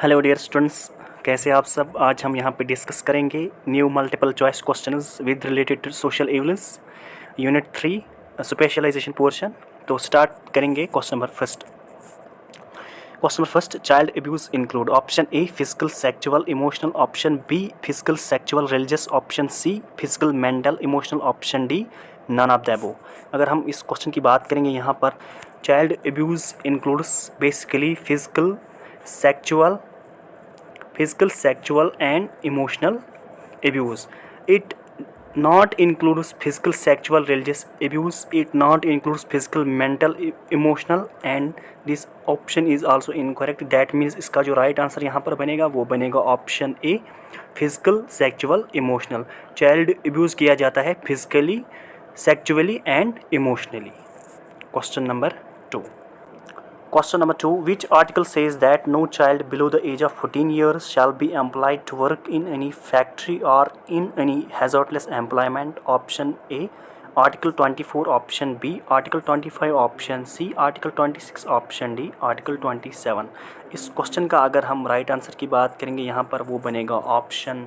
Hello dear students, कैसे आप सब। आज हम यहाँ पे डिस्कस करेंगे new multiple choice questions with related to social evidence unit 3 specialization portion. तो स्टार्ट करेंगे question number first. Child abuse include option A physical sexual emotional, option B physical sexual religious, option C physical mental emotional, option D none of the above. अगर हम इस question की बात करेंगे यहाँ पर, child abuse includes basically physical, sexual and emotional abuse. It not includes physical, sexual, religious abuse. It not includes physical, mental, emotional, and this option is also incorrect. That means इसका जो right answer यहाँ पर बनेगा वो बनेगा option A physical, sexual, emotional. Child abuse किया जाता है physically, sexually and emotionally. Question number 2. Question number 2. Which article says that no child below the age of 14 years shall be employed to work in any factory or in any hazardous employment? Option A, Article 24, option B, Article 25, option C, Article 26, option D, Article 27. इस question का अगर हम right answer की बात करेंगे यहाँ पर वो बनेगा option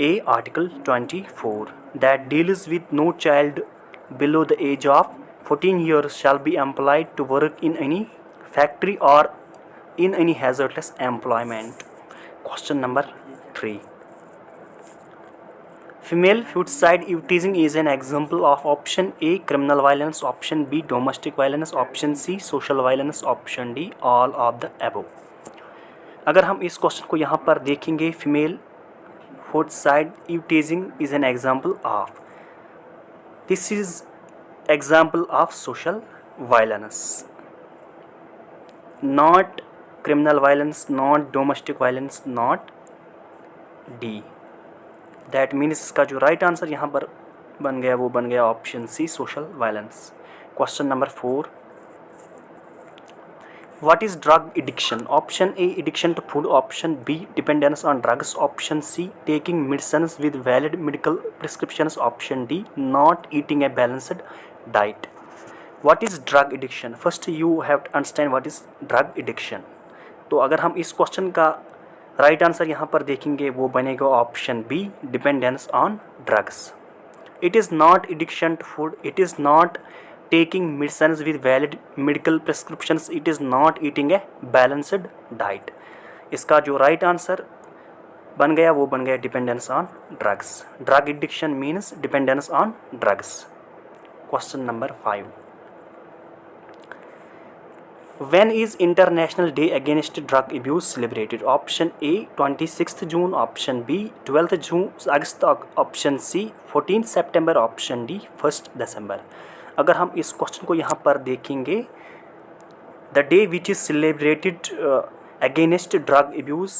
A, Article 24, that deals with no child below the age of 14 years shall be employed to work in any factory or in any hazardous employment. Question number 3. Female foeticide teasing is an example of option A criminal violence, option B domestic violence, option C social violence, option D all of the above. अगर हम इस question को यहाँ पर देखेंगे, female foeticide teasing is an example of, this is example of social violence, not criminal violence, not domestic violence, not D. That means इसका जो right answer यहाँ पर बन गया वो बन गया option C social violence. Question number 4. What is drug addiction? Option A addiction to food, option B dependence on drugs, option C taking medicines with valid medical prescriptions, option D not eating a balanced diet. What is drug addiction? First you have to understand what is drug addiction. तो अगर हम इस question का right answer यहाँ पर देखेंगे वो बनेगा option B dependence on drugs. It is not addiction to food, it is not taking medicines with valid medical prescriptions, it is not eating a balanced diet. इसका जो राइट आंसर बन गया वो बन गया dependence on drugs. Drug addiction means dependence on drugs. Question number 5. When is International Day Against Drug Abuse celebrated? Option A 26th June, option B 12th June August, option C 14th September, option D 1st December. अगर हम इस question को यहाँ पर देखेंगे, the day which is celebrated against drug abuse,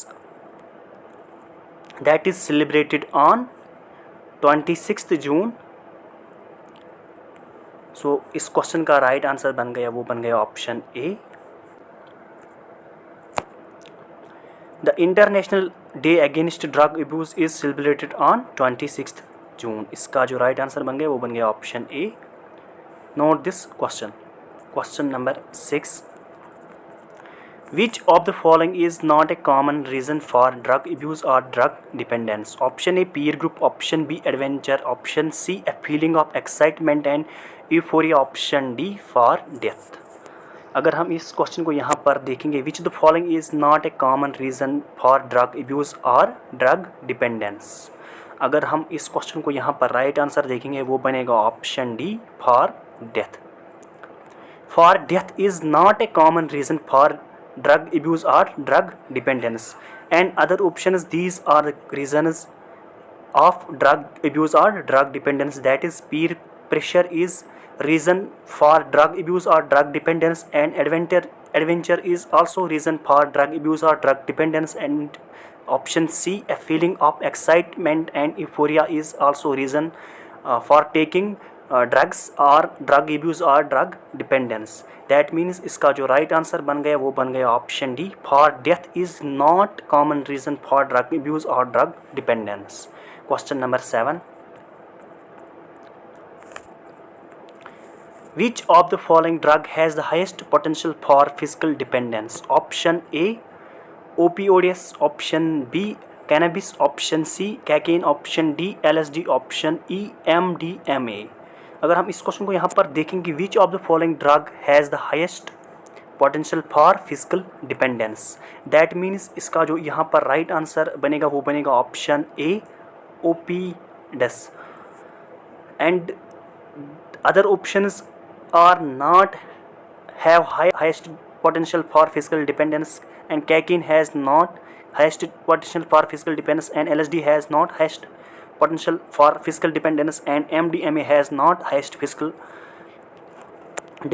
that is celebrated on 26th June. सो इस question का right answer बन गया वो बन गया option A. The international day against drug abuse is celebrated on 26th June. इसका जो राइट आंसर बन गया वो बन गया option A. Note this question. Question number 6. Which of the following is not a common reason for drug abuse or drug dependence? Option A peer group, option B adventure, option C a feeling of excitement and euphoria, option D for death. अगर हम इस question को यहाँ पर देखेंगे, which of the following is not a common reason for drug abuse or drug dependence? अगर हम इस क्वेश्चन को यहाँ पर राइट आंसर देखेंगे वो बनेगा option D for death. For death is not a common reason for drug abuse or drug dependence, and other options, these are the reasons of drug abuse or drug dependence, that is peer pressure is reason for drug abuse or drug dependence, and adventure is also reason for drug abuse or drug dependence, and option C a feeling of excitement and euphoria is also reason for taking drugs और drug abuse और drug dependence. That means इसका जो right answer बन गया वो बन गया option D for death is not common reason for drug abuse और drug dependence. Question number 7. Which of the following drug has the highest potential for physical dependence? Option A opioids, option B cannabis, option C cocaine, option D LSD, option E MDMA. अगर हम इस question को यहाँ पर देखेंगे, which of the following drug has the highest potential for physical dependence, that means इसका जो यहाँ पर राइट आंसर बनेगा वो बनेगा option A opioids, and other options are not have highest potential for physical dependence, and caffeine has not highest potential for physical dependence, and LSD has not highest potential for physical dependence, and MDMA has not highest physical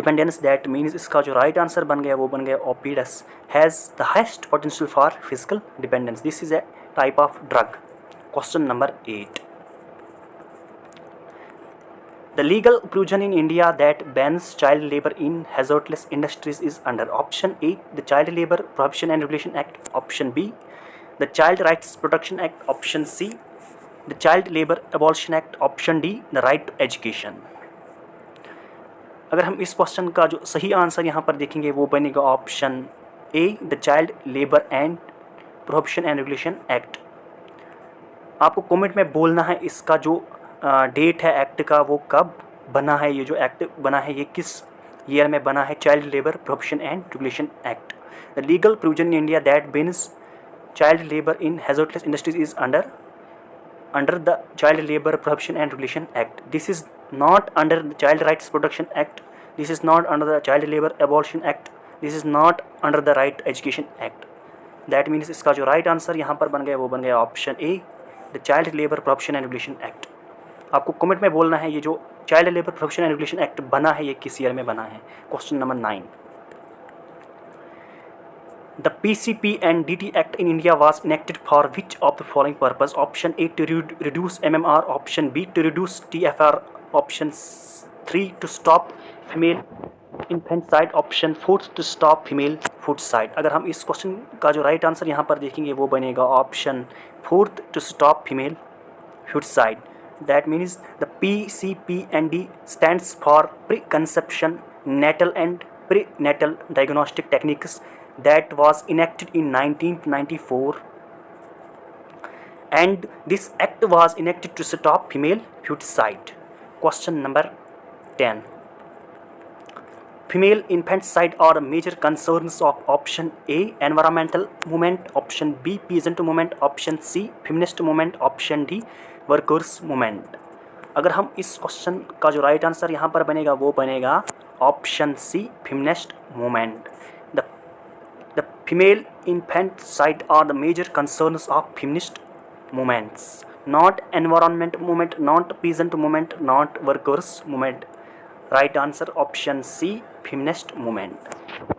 dependence. That means इसका जो right answer बन गया वो बन गया ओपीडस, has the highest potential for physical dependence. This is a type of drug. Question number 8. The legal provision in India that bans child labor in hazardous industries is under option A, the Child Labor Prohibition and Regulation Act, option B, the Child Rights Protection Act, option C, the Child Labor Abolition Act, option D, the Right to Education. अगर हम इस question का जो सही answer यहाँ पर देखेंगे वो बनेगा option A, the child labour and prohibition and regulation act. आपको कमेंट में बोलना है इसका जो डेट है एक्ट का वो कब बना है, ये जो एक्ट बना है ये किस ईयर में बना है, child labour prohibition and regulation act. The legal provision in India that bans child labour in hazardous industries is under the child labour prohibition and regulation act. This is not under the child rights protection act, this is not under the child labour abolition act, this is not under the right education act. That means इसका जो right answer यहाँ पर बन गया वो बन गया option A, the child labour prohibition and regulation act. आपको कमेंट में बोलना है ये जो child labour prohibition and regulation act बना है ये किस ईयर में बना है। Question number 9. The PCP and DT Act in India was enacted for which of the following purpose? Option A, to reduce MMR, option B, to reduce TFR, option 3, to stop female infanticide, option 4, to stop female foeticide. अगर हम इस question का जो right answer यहाँ पर देखेंगे वो बनेगा option 4, to stop female foeticide. That means the PCP&D stands for preconception, natal and prenatal diagnostic techniques, that was enacted in 1994, and this act was enacted to stop female foeticide. Question number 10. Female infanticide are major concerns of option A, environmental movement, option B, peasant movement, option C, feminist movement, option D, workers movement. अगर हम इस question का जो right answer यहाँ पर बनेगा वो बनेगा option C, feminist movement. The female infanticide are the major concerns of feminist movements, not environment movement, not peasant movement, not workers movement. Right answer option C, feminist movement.